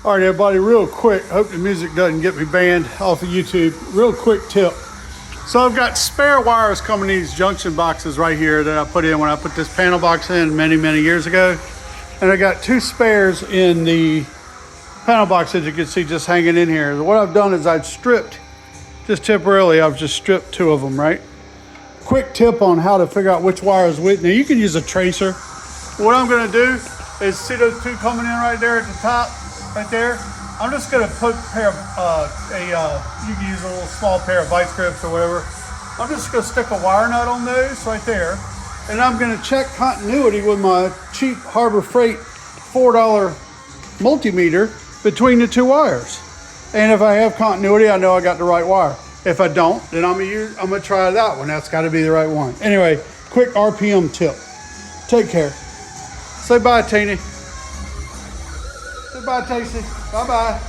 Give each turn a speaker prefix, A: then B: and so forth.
A: All right, everybody, real quick. Hope the music doesn't get me banned off of YouTube. Real quick tip. So I've got spare wires coming in these junction boxes right here that I put in when I put this panel box in many, many years ago. And I got 2 spares in the panel box, as you can see, just hanging in here. What I've done is I've stripped, just temporarily, I've just stripped 2 of them, right? Quick tip on how to figure out which wire is which. Now you can use a tracer. What I'm gonna do is see those 2 coming in right there at the top, right there. I'm just gonna put a pair of, you can use a little small pair of vice grips or whatever. I'm just gonna stick a wire nut on those right there. And I'm gonna check continuity with my cheap Harbor Freight $4 multimeter between the 2 wires. And if I have continuity, I know I got the right wire. If I don't, then I'm gonna try that one. That's gotta be the right one. Anyway, quick RPM tip. Take care. Say bye, Teeny. Say bye, Tasty. Bye-bye.